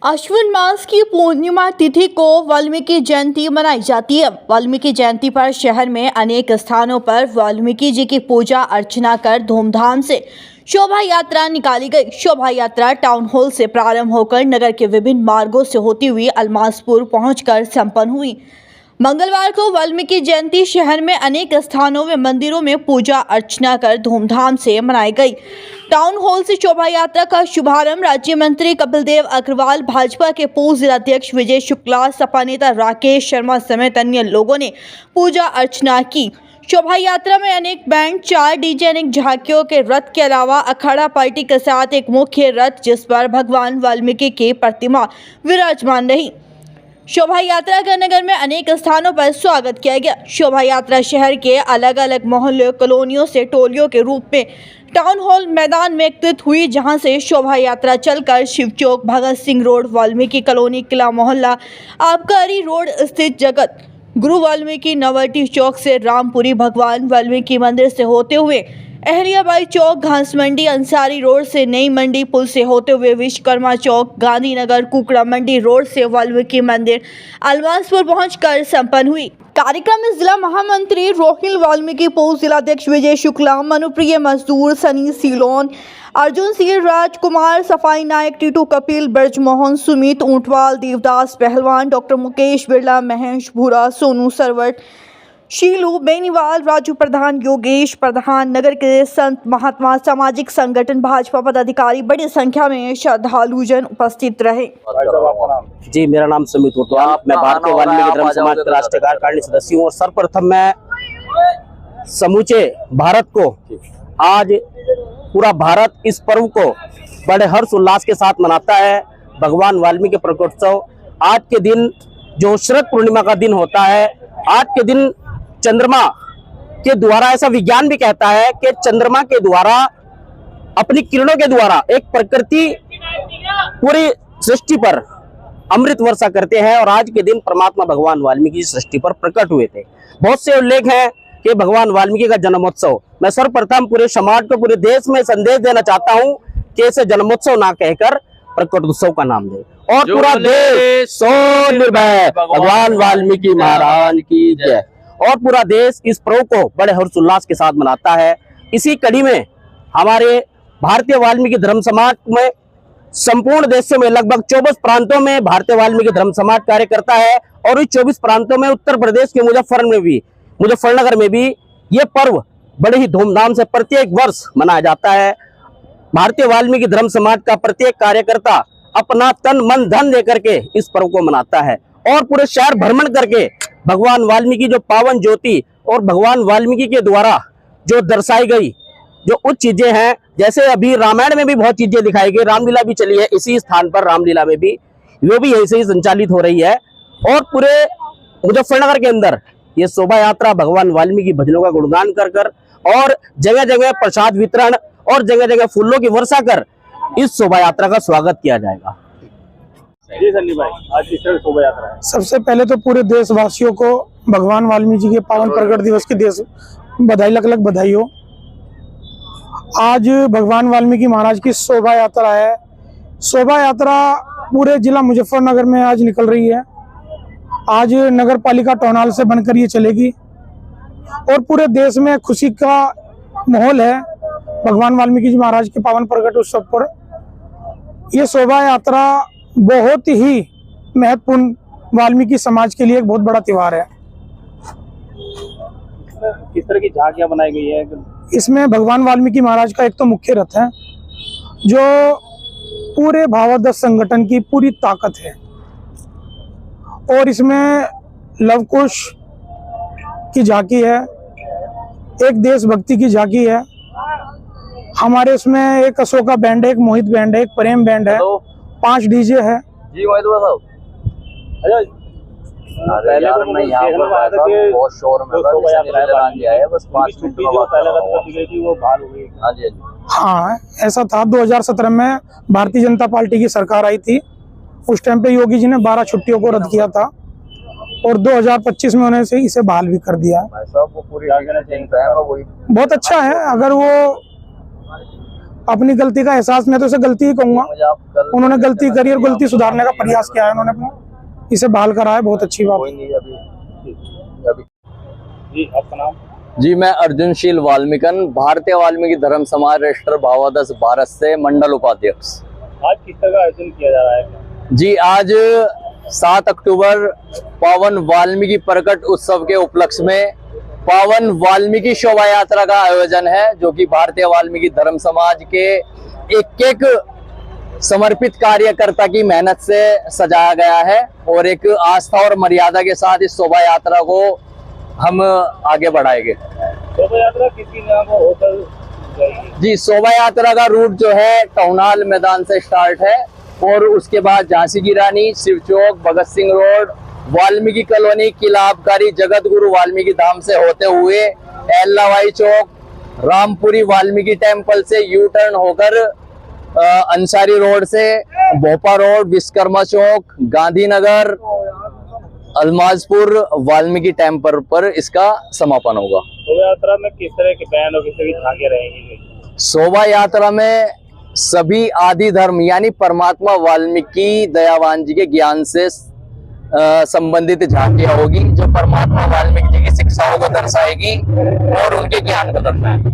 अश्विन मास की पूर्णिमा तिथि को वाल्मीकि जयंती मनाई जाती है। वाल्मीकि जयंती पर शहर में अनेक स्थानों पर वाल्मीकि जी की पूजा अर्चना कर धूमधाम से शोभा यात्रा निकाली गई। शोभा यात्रा टाउन हॉल से प्रारंभ होकर नगर के विभिन्न मार्गों से होती हुई अलमासपुर पहुंचकर संपन्न हुई। मंगलवार को वाल्मीकि जयंती शहर में अनेक स्थानों में मंदिरों में पूजा अर्चना कर धूमधाम से मनाई गई। टाउन हॉल से शोभा यात्रा का शुभारंभ राज्य मंत्री कपिल देव अग्रवाल, भाजपा के पूर्व जिलाध्यक्ष विजय शुक्ला, सपा नेता राकेश शर्मा समेत अन्य लोगों ने पूजा अर्चना की। शोभा यात्रा में अनेक बैंड, 4 डीजे, अनेक झांकियों के रथ के अलावा अखाड़ा पार्टी के साथ एक मुख्य रथ जिस पर भगवान वाल्मीकि की प्रतिमा विराजमान रही। शोभा यात्रा का नगर में अनेक स्थानों पर स्वागत किया गया। शोभा यात्रा शहर के अलग अलग मोहल्लों, कॉलोनियों से टोलियों के रूप में टाउन हॉल मैदान में एकत्रित हुई, जहां से शोभा यात्रा चलकर शिव चौक, भगत सिंह रोड, वाल्मीकि कॉलोनी, किला मोहल्ला, आबकारी रोड स्थित जगत गुरु वाल्मीकि, नवटी चौक से रामपुरी भगवान वाल्मीकि मंदिर से होते हुए अहल्याबाई चौक, घास मंडी, अंसारी रोड से नई मंडी पुल से होते हुए विश्वकर्मा चौक, गांधीनगर, कुकड़ा मंडी रोड से वाल्मीकि मंदिर अलमासपुर पहुंचकर संपन्न हुई। कार्यक्रम में जिला महामंत्री रोहिल वाल्मीकि, पूर्व जिलाध्यक्ष विजय शुक्ला, मनुप्रिय मजदूर सनी सीलोन, अर्जुन सिंह, राजकुमार, सफाई नायक, टीटू कपिल, ब्रजमोहन, सुमित ऊंटवाल, देवदास पहलवान, डॉक्टर मुकेश बिरला, महेश भूरा, सोनू सरवट, शीलू बेनीवाल, राजू प्रधान, योगेश प्रधान, नगर के संत महात्मा, सामाजिक संगठन, भाजपा पदाधिकारी, बड़ी संख्या में श्रद्धालुजन उपस्थित रहे। जी, मेरा नाम सुमित ऊंटवाल, मैं भारतीय वाल्मीकि धर्म समाज के राष्ट्रीय कार्यकारिणी सदस्य हूँ। और सर्वप्रथम मैं समूचे भारत को, आज पूरा भारत इस पर्व को बड़े हर्ष उल्लास के साथ मनाता है। भगवान वाल्मीकि प्रकटोत्सव आज के दिन, जो शरद पूर्णिमा का दिन होता है, आज के दिन चंद्रमा के द्वारा, ऐसा विज्ञान भी कहता है कि चंद्रमा के द्वारा, अपनी किरणों के द्वारा एक प्रकृति पूरी सृष्टि पर अमृत वर्षा करते हैं। और आज के दिन परमात्मा भगवान वाल्मीकि सृष्टि पर प्रकट हुए थे। बहुत से उल्लेख हैं कि भगवान वाल्मीकि का जन्मोत्सव, मैं सर्वप्रथम पूरे समाज को, पूरे देश में संदेश देना चाहता हूं कि इसे जन्मोत्सव ना कहकर प्रकटोत्सव का नाम दे। और पूरा देश स्वनिर्भय, भगवान वाल्मीकि महाराज की जय। और पूरा देश इस पर्व को बड़े हर्षोल्लास के साथ मनाता है। इसी कड़ी में हमारे भारतीय वाल्मीकि धर्म समाज में संपूर्ण देशों में लगभग 24 प्रांतों में भारतीय वाल्मीकि धर्म समाज कार्य करता है। और इस 24 प्रांतों में उत्तर प्रदेश के मुजफ्फरनगर में भी ये पर्व बड़े ही धूमधाम से प्रत्येक वर्ष मनाया जाता है। भारतीय वाल्मीकि धर्म समाज का प्रत्येक कार्यकर्ता अपना तन मन धन देकर के इस पर्व को मनाता है। और पूरे शहर भ्रमण करके भगवान वाल्मीकि जो पावन ज्योति और भगवान वाल्मीकि के द्वारा जो दर्शाई गई जो उच्च चीजें हैं, जैसे अभी रामायण में भी बहुत चीजें दिखाई गई, रामलीला भी चली है इसी स्थान पर, रामलीला में भी वो भी ऐसे ही संचालित हो रही है। और पूरे मुजफ्फरनगर के अंदर ये शोभा यात्रा भगवान वाल्मीकि भजनों का गुणगान कर और जगह जगह प्रसाद वितरण और जगह जगह फूलों की वर्षा कर इस शोभा यात्रा का स्वागत किया जाएगा। जी सन्नी भाई, आज किस तरह शोभा यात्रा है? सबसे पहले तो पूरे देशवासियों को भगवान वाल्मीकि के पावन प्रकट दिवस की बधाई, लख लख बधाई हो। आज भगवान वाल्मीकि महाराज की शोभा यात्रा है। शोभा यात्रा पूरे जिला मुजफ्फरनगर में आज निकल रही है। आज नगर पालिका टाउन हॉल से बनकर ये चलेगी और पूरे देश में खुशी का माहौल है भगवान वाल्मीकि जी महाराज के पावन प्रकट उत्सव पर। यह शोभा यात्रा बहुत ही महत्वपूर्ण, वाल्मीकि समाज के लिए एक बहुत बड़ा त्योहार है। किस तरह की झांकियां बनाई गई है? इसमें भगवान वाल्मीकि महाराज का एक तो मुख्य रथ है जो पूरे भावादर्श संगठन की पूरी ताकत है। और इसमें लव कुश की झांकी है, एक देशभक्ति की झांकी है। हमारे उसमें एक अशोका बैंड है, एक मोहित बैंड है, एक प्रेम बैंड है, 5 डीजे है। जी मोहित साहब, पहले तो मैं यहाँ पर आया था कि बहुत शोर में है, बस 5 मिनट में वो भाल हो गई। हाँ जी, हाँ ऐसा था। 2017 में भारतीय जनता पार्टी की सरकार आई थी। उस टाइम पे योगी जी ने 12 छुट्टियों को रद्द किया था और 2025 में उन्होंने इसे बहाल भी कर दिया। वो पूरी बहुत अच्छा है। अगर वो अपनी गलती का एहसास, मैं तो इसे गलती ही कहूंगा, मुझे आप कल उन्होंने गलती करी और गलती सुधारने का प्रयास किया है उन्होंने अपना, इसे बहाल करा है, बहुत अच्छी बात कोई है। नहीं अभी जी आपका नाम? जी मैं अर्जुनशील वाल्मीकन, भारतीय वाल्मीकि धर्म समाज राष्ट्र भावादश भारत से मंडल उपाध्यक्ष। आज किस तरह का आयोजन किया जा रहा है? जी आज 7 अक्टूबर पावन वाल्मीकि प्रकट उत्सव के उपलक्ष्य में पावन वाल्मीकि शोभा यात्रा का आयोजन है, जो कि भारतीय वाल्मीकि धर्म समाज के एक समर्पित कार्यकर्ता की मेहनत से सजाया गया है और एक आस्था और मर्यादा के साथ इस शोभा यात्रा को हम आगे बढ़ाएंगे। शोभा यात्रा किसी नाम को होकर जाएगी? जी शोभा यात्रा का रूट जो है टाउन हॉल मैदान से स्टार्ट है और उसके बाद झांसी की रानी, शिव चौक, भगत सिंह रोड, वाल्मीकि कॉलोनी, किला आबकारी, जगत गुरु वाल्मीकि धाम से होते हुए एल्लावाई चौक, रामपुरी वाल्मीकि टेम्पल से यू टर्न होकर अंसारी रोड से भोपा रोड, विश्वकर्मा चौक, गांधीनगर, अलमाजपुर, वाल्मीकि टेम्पल पर इसका समापन होगा। शोभा यात्रा में किस तरह के बैन और किस तरह की झांकियां रहेंगी? शोभा यात्रा में सभी आदि धर्म यानी परमात्मा वाल्मीकि दयावान जी के ज्ञान से संबंधित झांकियां होगी, जो परमात्मा वाल्मीकि जी की शिक्षाओं को दर्शाएगी और उनके ज्ञान को दर्शाएगी।